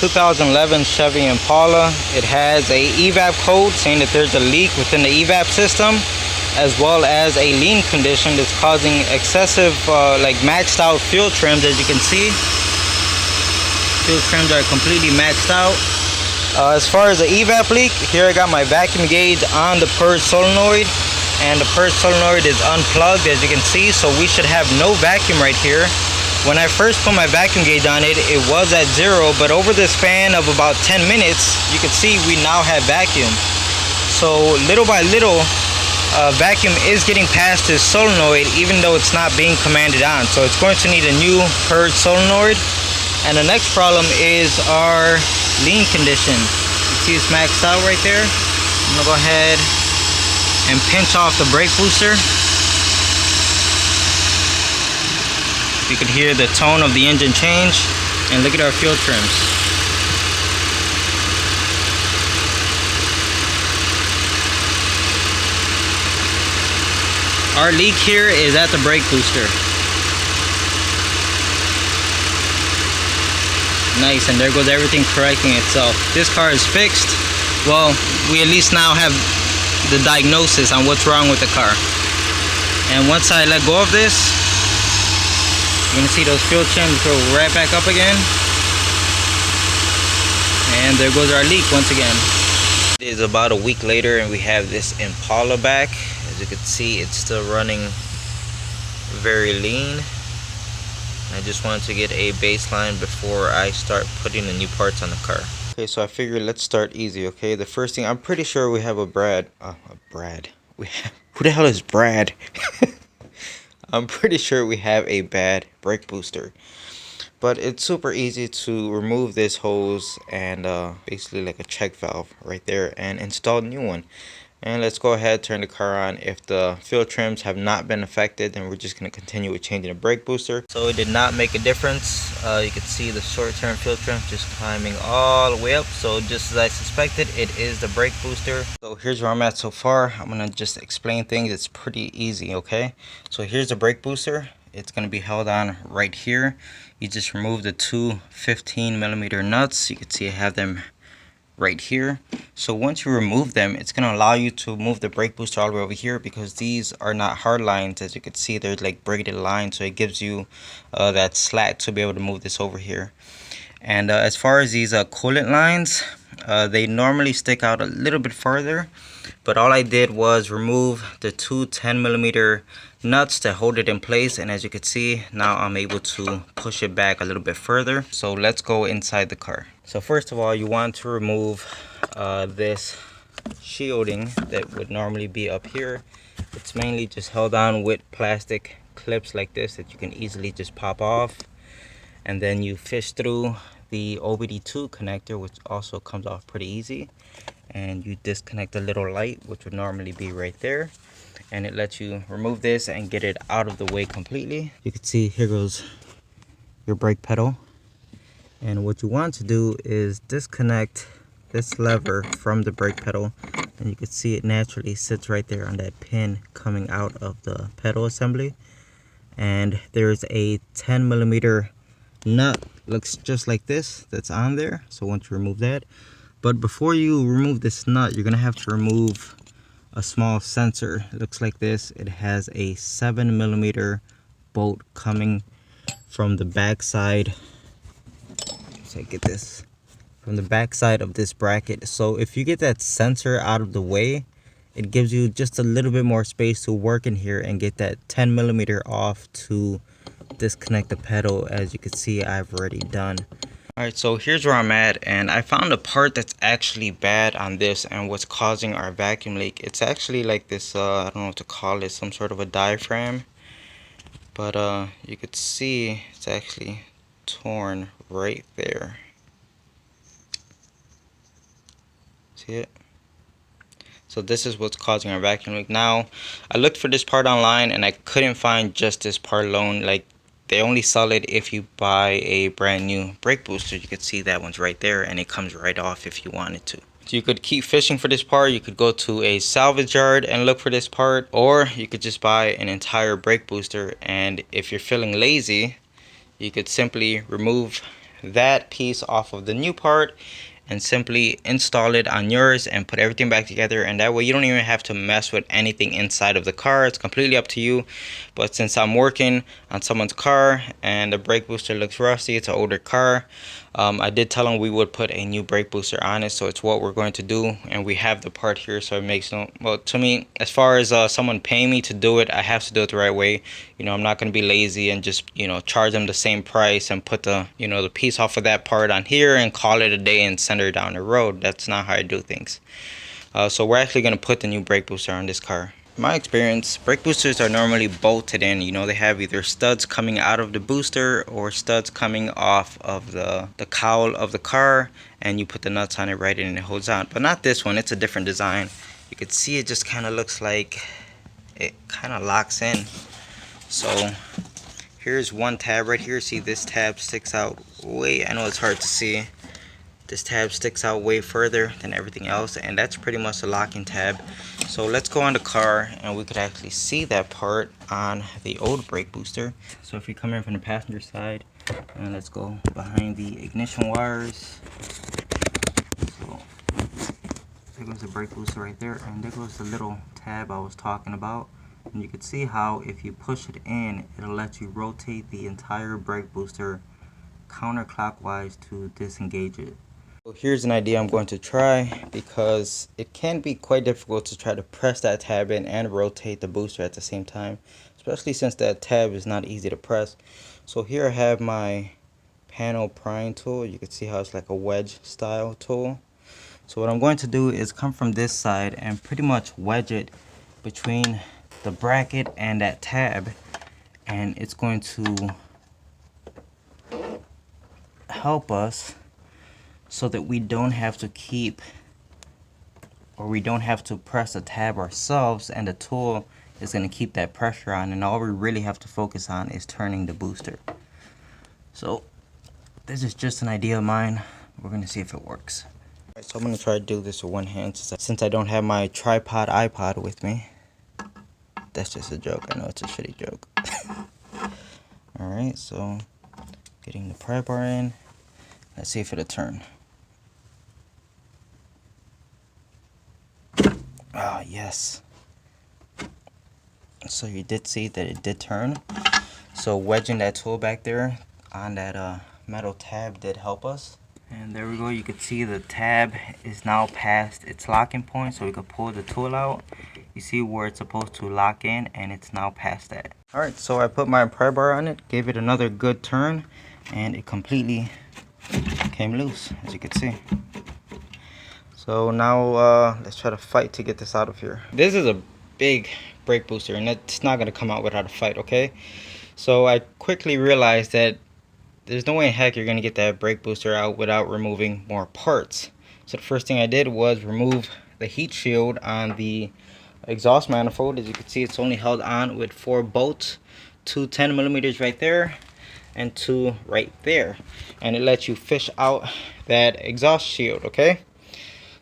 2011 Chevy Impala. It has a evap code saying that there's a leak within the evap system, as well as a lean condition that's causing excessive like maxed out fuel trims. As you can see, fuel trims are completely maxed out. As far as the evap leak, here I got my vacuum gauge on the purge solenoid, and the purge solenoid is unplugged, as you can see, so we should have no vacuum right here. When I first put my vacuum gauge on it, it was at 0, but over the span of about 10 minutes, you can see we now have vacuum. So little by little, vacuum is getting past this solenoid, even though it's not being commanded on. So it's going to need a new purge solenoid. And the next problem is our lean condition. You see it's maxed out right there. I'm gonna go ahead and pinch off the brake booster. You can hear the tone of the engine change, and look at our fuel trims. Our leak here is at the brake booster. Nice, and there goes everything correcting itself. This car is fixed. Well, we at least now have the diagnosis on what's wrong with the car. And once I let go of this, you're gonna see those fuel trims go right back up again. And there goes our leak once again. It is about a week later and we have this Impala back. As you can see, it's still running very lean. I just wanted to get a baseline before I start putting the new parts on the car. Okay, so I figured let's start easy, okay? The first thing, I'm pretty sure we have a Brad. Who the hell is Brad? I'm pretty sure we have a bad brake booster, but it's super easy to remove this hose and basically like a check valve right there and install a new one. And let's go ahead, turn the car on. If the fuel trims have not been affected, then we're just going to continue with changing the brake booster. So it did not make a difference. You can see the short-term fuel trim just climbing all the way up. So just as I suspected, it is the brake booster. So here's where I'm at so far. I'm going to just explain things. It's pretty easy, okay? So here's the brake booster. It's going to be held on right here. You just remove the two 15mm nuts. You can see I have them right here. So once you remove them, it's going to allow you to move the brake booster all the way over here, because these are not hard lines. As you can see, they're like braided lines, so it gives you that slack to be able to move this over here. And as far as these coolant lines, they normally stick out a little bit farther, but all I did was remove the two 10mm nuts to hold it in place, and as you can see, now I'm able to push it back a little bit further. So let's go inside the car. So first of all, you want to remove this shielding that would normally be up here. It's mainly just held on with plastic clips like this that you can easily just pop off, and then you fish through the OBD2 connector, which also comes off pretty easy, and you disconnect the little light, which would normally be right there, and it lets you remove this and get it out of the way completely. You can see here goes your brake pedal, and what you want to do is disconnect this lever from the brake pedal, and you can see it naturally sits right there on that pin coming out of the pedal assembly. And there's a 10mm nut, looks just like this, that's on there. So once you remove that, but before you remove this nut, you're gonna have to remove a small sensor. It looks like this. It has a 7mm bolt coming from the back side. So get this from the back side of this bracket. So if you get that sensor out of the way, it gives you just a little bit more space to work in here and get that 10mm off to disconnect the pedal, as you can see I've already done. Alright, so here's where I'm at, and I found a part that's actually bad on this and what's causing our vacuum leak. It's actually like this, I don't know what to call it, some sort of a diaphragm, but you could see it's actually torn right there. See it? So this is what's causing our vacuum leak. Now, I looked for this part online and I couldn't find just this part alone. Like, they only sell it if you buy a brand new brake booster. You can see that one's right there, and it comes right off if you wanted to. So you could keep fishing for this part. You could go to a salvage yard and look for this part, or you could just buy an entire brake booster. And if you're feeling lazy, you could simply remove that piece off of the new part and simply install it on yours and put everything back together, and that way you don't even have to mess with anything inside of the car. It's completely up to you, but since I'm working on someone's car and the brake booster looks rusty, it's an older car, I did tell them we would put a new brake booster on it, so it's what we're going to do, and we have the part here, so it makes no, well, to me, as far as someone paying me to do it, I have to do it the right way. You know, I'm not going to be lazy and just, you know, charge them the same price and put the, you know, the piece off of that part on here and call it a day and send her down the road. That's not how I do things. So we're actually going to put the new brake booster on this car. In my experience, brake boosters are normally bolted in. You know, they have either studs coming out of the booster or studs coming off of the cowl of the car, and you put the nuts on it right in and it holds on. But not this one. It's a different design. You can see it just kind of looks like it kind of locks in. So here's one tab right here. See, this tab sticks out way, I know it's hard to see, this tab sticks out way further than everything else, and that's pretty much the locking tab. So let's go on the car and we could actually see that part on the old brake booster. So if you come in from the passenger side, and let's go behind the ignition wires. So there goes the brake booster right there, and there goes the little tab I was talking about. And you can see how if you push it in, it'll let you rotate the entire brake booster counterclockwise to disengage it. So here's an idea I'm going to try, because it can be quite difficult to try to press that tab in and rotate the booster at the same time, especially since that tab is not easy to press. So here I have my panel prying tool. You can see how it's like a wedge style tool. So what I'm going to do is come from this side and pretty much wedge it between the bracket and that tab, and it's going to help us so that we don't have to keep, or we don't have to press a tab ourselves, and the tool is going to keep that pressure on, and all we really have to focus on is turning the booster. So this is just an idea of mine. We're going to see if it works. Alright, so I'm going to try to do this with one hand since I don't have my tripod iPod with me. That's just a joke. I know it's a shitty joke. Alright, so getting the pry bar in. Let's see if it'll turn. Ah, yes. So you did see that it did turn. So wedging that tool back there on that metal tab did help us. And there we go. You can see the tab is now past its locking point, so we can pull the tool out. You see where it's supposed to lock in, and it's now past that. Alright, so I put my pry bar on it, gave it another good turn, and it completely came loose, as you can see. So now let's try to fight to get this out of here. This is a big brake booster, and it's not going to come out without a fight, okay? So I quickly realized that there's no way in heck you're going to get that brake booster out without removing more parts. So the first thing I did was remove the heat shield on the exhaust manifold. As you can see, it's only held on with 4 bolts, 2 10mm right there and 2 right there, and it lets you fish out that exhaust shield, okay?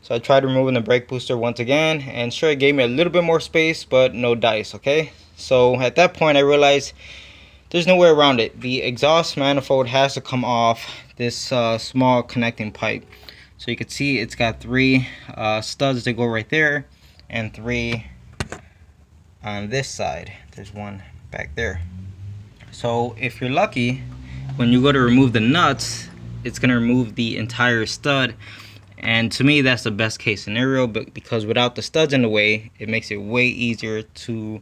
So I tried removing the brake booster once again, and sure, it gave me a little bit more space, but no dice, okay? So at that point I realized there's no way around it. The exhaust manifold has to come off this small connecting pipe. So you can see it's got 3 studs that go right there, and 3 on this side. There's 1 back there. So if you're lucky, when you go to remove the nuts, it's going to remove the entire stud. And to me, that's the best case scenario, but because without the studs in the way, it makes it way easier to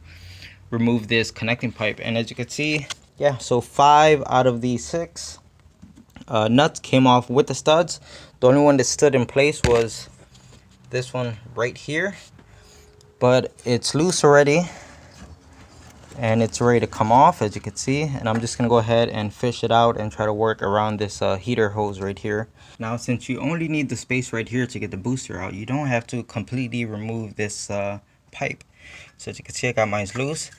remove this connecting pipe. And as you can see, yeah, so 5 out of the 6 nuts came off with the studs. The only one that stood in place was this one right here, but it's loose already and it's ready to come off, as you can see. And I'm just gonna go ahead and fish it out and try to work around this heater hose right here. Now, since you only need the space right here to get the booster out, you don't have to completely remove this pipe. So as you can see, I got mine loose.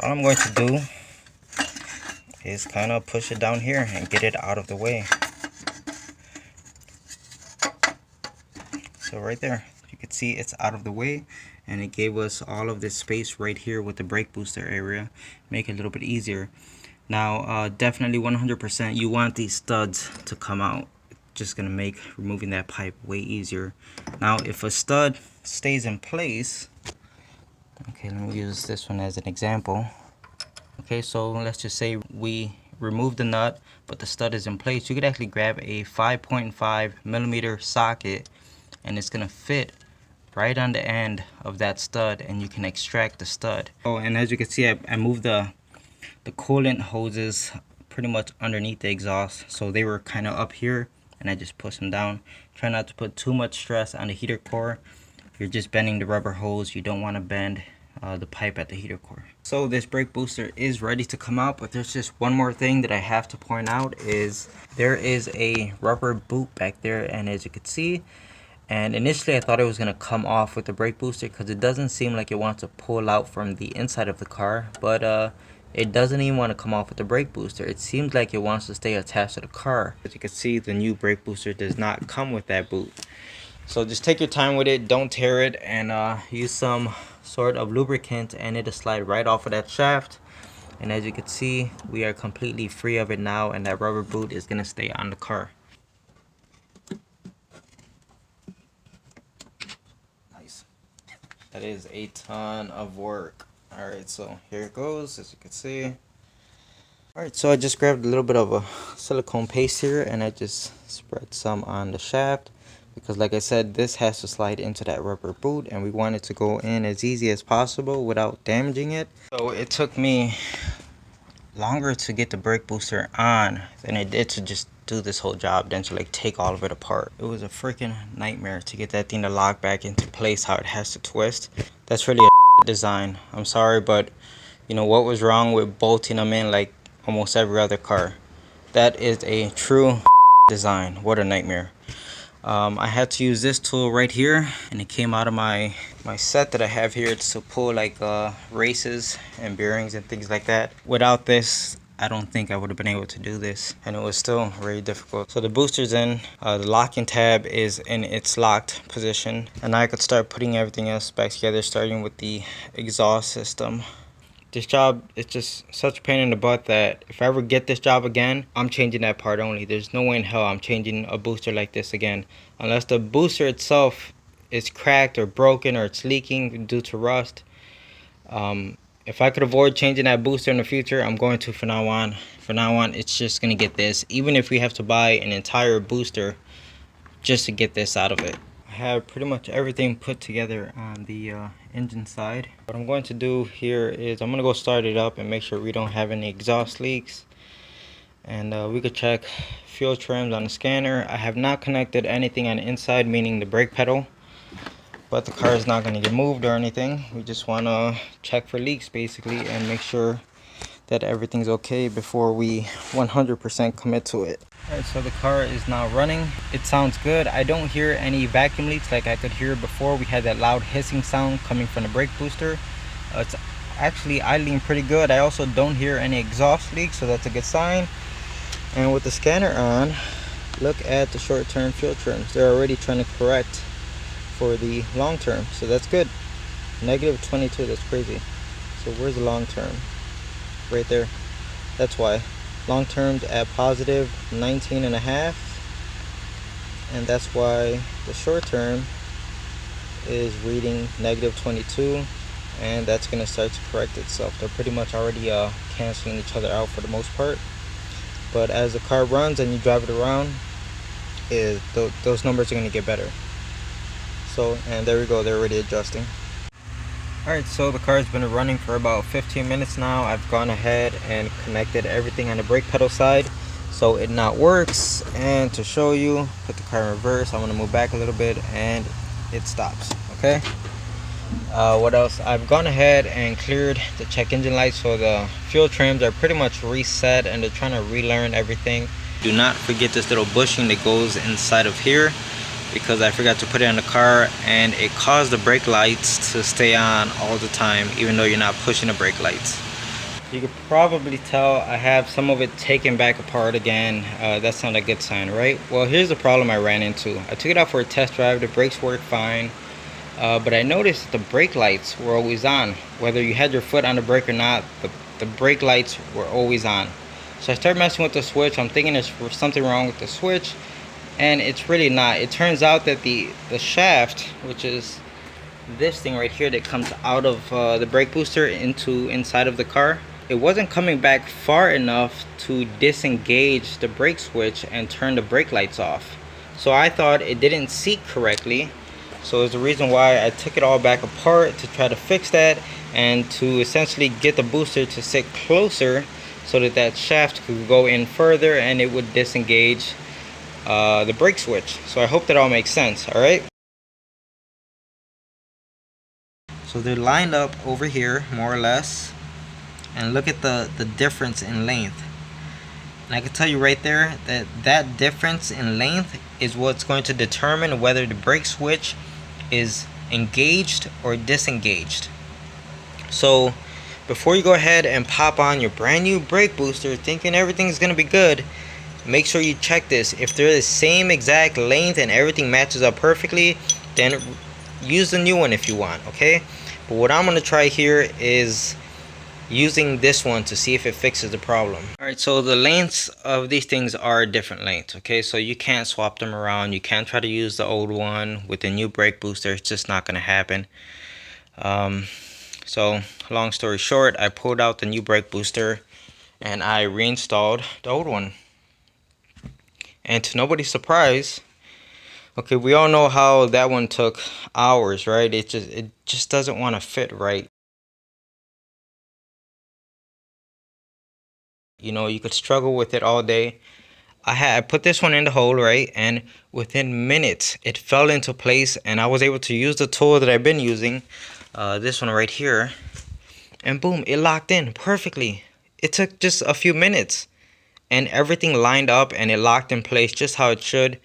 All I'm going to do is kind of push it down here and get it out of the way. So right there, you can see it's out of the way, and it gave us all of this space right here with the brake booster area, make it a little bit easier. Now definitely 100% you want these studs to come out. Just gonna make removing that pipe way easier. Now if a stud stays in place, okay, let me use this one as an example. Okay, so let's just say we remove the nut but the stud is in place. You could actually grab a 5.5 millimeter socket and it's gonna fit right on the end of that stud and you can extract the stud. Oh, and as you can see, I moved the coolant hoses pretty much underneath the exhaust, so they were kind of up here and I just pushed them down. Try not to put too much stress on the heater core. You're just bending the rubber hose. You don't want to bend the pipe at the heater core. So this brake booster is ready to come out, but there's just one more thing that I have to point out is there is a rubber boot back there, and as you can see, and initially I thought it was going to come off with the brake booster because it doesn't seem like it wants to pull out from the inside of the car, but it doesn't even want to come off with the brake booster. It seems like it wants to stay attached to the car. As you can see, the new brake booster does not come with that boot. So just take your time with it, don't tear it, and use some sort of lubricant and it'll slide right off of that shaft. And as you can see, we are completely free of it now, and that rubber boot is going to stay on the car. Nice. That is a ton of work. Alright, so here it goes, as you can see. Alright, so I just grabbed a little bit of a silicone paste here and I just spread some on the shaft, because like I said, this has to slide into that rubber boot and we want it to go in as easy as possible without damaging it. So it took me longer to get the brake booster on than it did to just do this whole job, than to like take all of it apart. It was a freaking nightmare to get that thing to lock back into place how it has to twist. That's really a design. I'm sorry, but you know what was wrong with bolting them in like almost every other car? That is a true design. What a nightmare. I had to use this tool right here, and it came out of my set that I have here. It's to pull like races and bearings and things like that. Without this, I don't think I would have been able to do this, and it was still very difficult. So the booster's in, the locking tab is in its locked position, and I could start putting everything else back together, starting with the exhaust system. This job is just such a pain in the butt that if I ever get this job again, I'm changing that part only. There's no way in hell I'm changing a booster like this again, unless the booster itself is cracked or broken or it's leaking due to rust. If I could avoid changing that booster in the future, I'm going to from now on. From now on, it's just going to get this, even if we have to buy an entire booster just to get this out of it. I have pretty much everything put together on the engine side. What I'm going to do here is I'm going to go start it up and make sure we don't have any exhaust leaks. And we could check fuel trims on the scanner. I have not connected anything on the inside, meaning the brake pedal. But the car is not going to get moved or anything. We just want to check for leaks basically and make sure that everything's okay before we 100% commit to it. Alright, so the car is now running. It sounds good. I don't hear any vacuum leaks like I could hear before. We had that loud hissing sound coming from the brake booster. It's actually idling pretty good. I also don't hear any exhaust leaks, so that's a good sign. And with the scanner on, look at the short-term fuel trims. They're already trying to correct for the long term, so that's good. Negative 22, that's crazy. So where's the long term? Right there. That's why. Long term's at positive 19.5, and that's why the short term is reading negative 22, and that's going to start to correct itself. They're pretty much already canceling each other out for the most part, but as the car runs and you drive it around, those numbers are going to get better. So, and there we go, they're already adjusting. Alright, so the car's been running for about 15 minutes now. I've gone ahead and connected everything on the brake pedal side so it now works. And to show you, put the car in reverse. I'm going to move back a little bit and it stops. Okay. What else? I've gone ahead and cleared the check engine lights, so the fuel trims are pretty much reset and they're trying to relearn everything. Do not forget this little bushing that goes inside of here, because I forgot to put it on the car and it caused the brake lights to stay on all the time even though you're not pushing the brake lights. You could probably tell I have some of it taken back apart again. That's not a good sign, right? Well, here's the problem I ran into. I took it out for a test drive. The brakes worked fine, but I noticed the brake lights were always on. Whether you had your foot on the brake or not, the the brake lights were always on. So I started messing with the switch. I'm thinking there's something wrong with the switch, and it's really not. It turns out that the shaft, which is this thing right here that comes out of the brake booster into inside of the car, it wasn't coming back far enough to disengage the brake switch and turn the brake lights off. So I thought it didn't seat correctly. So it's the reason why I took it all back apart to try to fix that, and to essentially get the booster to sit closer so that that shaft could go in further and it would disengage the brake switch. So I hope that all makes sense. All right. So they're lined up over here more or less, and look at the difference in length. And I can tell you right there that that difference in length is what's going to determine whether the brake switch is engaged or disengaged. So before you go ahead and pop on your brand new brake booster thinking everything's gonna be good, make sure you check this. If they're the same exact length and everything matches up perfectly, then use the new one if you want, okay? But what I'm gonna try here is using this one to see if it fixes the problem. Alright, so the lengths of these things are different lengths, okay? So you can't swap them around. You can't try to use the old one with the new brake booster. It's just not gonna happen. So long story short, I pulled out the new brake booster and I reinstalled the old one. And to nobody's surprise, okay, we all know how that one took hours, right? It just doesn't want to fit right. You know, you could struggle with it all day. I put this one in the hole, right? And within minutes, it fell into place, and I was able to use the tool that I've been using, this one right here, and boom, it locked in perfectly. It took just a few minutes, and everything lined up, and it locked in place just how it should.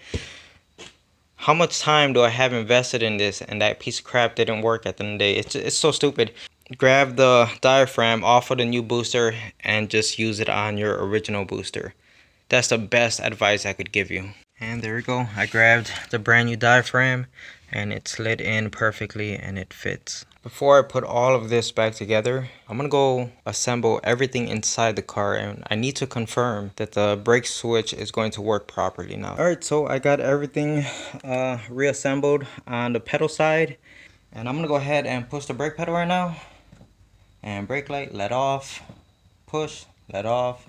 How much time do I have invested in this, and that piece of crap didn't work at the end of the day? It's so stupid. Grab the diaphragm off of the new booster and just use it on your original booster. That's the best advice I could give you. And there we go. I grabbed the brand new diaphragm and it slid in perfectly and it fits. Before I put all of this back together, I'm gonna go assemble everything inside the car, and I need to confirm that the brake switch is going to work properly now. Alright, so I got everything reassembled on the pedal side, and I'm gonna go ahead and push the brake pedal right now. And brake light, let off, push, let off,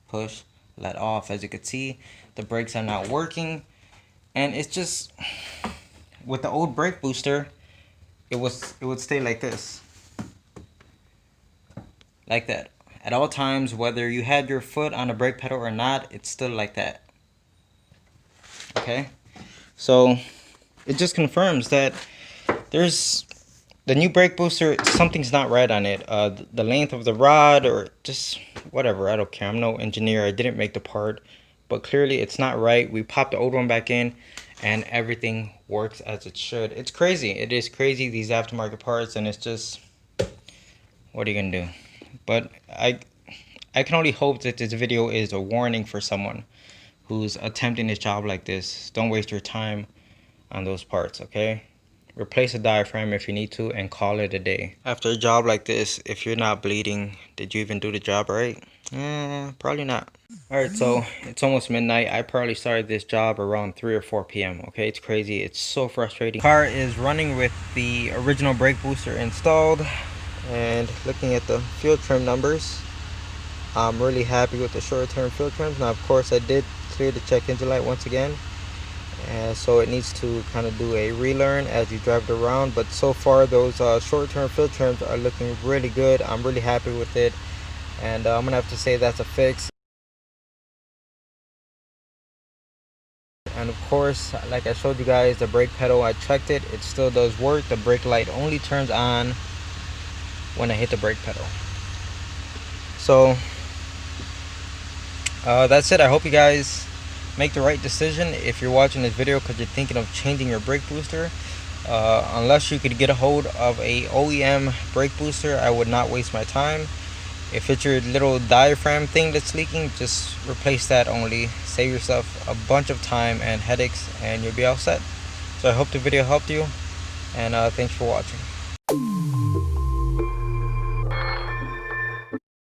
push, let off. As you can see, the brakes are not working, and it's just, with the old brake booster, it would stay like this, like that at all times, whether you had your foot on the brake pedal or not. It's still like that. Okay, so it just confirms that there's the new brake booster, something's not right on it. The length of the rod, or just whatever, I don't care. I'm no engineer, I didn't make the part, but clearly it's not right. We popped the old one back in and everything works as it should. It's crazy. It is crazy, these aftermarket parts, and it's just, what are you gonna do? But I can only hope that this video is a warning for someone who's attempting a job like this. Don't waste your time on those parts, okay? Replace a diaphragm if you need to and call it a day. After a job like this, if you're not bleeding, did you even do the job right? Probably not. Alright, so it's almost midnight. I probably started this job around 3 or 4 p.m. Okay, it's crazy. It's so frustrating. Car is running with the original brake booster installed, and looking at the fuel trim numbers, I'm really happy with the short-term fuel trims. Now, of course, I did clear the check engine light once again, and so it needs to kind of do a relearn as you drive it around. But so far, those short-term fuel trims are looking really good. I'm really happy with it, and I'm gonna have to say that's a fix. And of course, like I showed you guys, the brake pedal, I checked it, it still does work. The brake light only turns on when I hit the brake pedal. So that's it. I hope you guys make the right decision if you're watching this video because you're thinking of changing your brake booster. Unless you could get a hold of a OEM brake booster, I would not waste my time. If it's your little diaphragm thing that's leaking, just replace that only. Save yourself a bunch of time and headaches, and you'll be all set. So I hope the video helped you, and thanks for watching.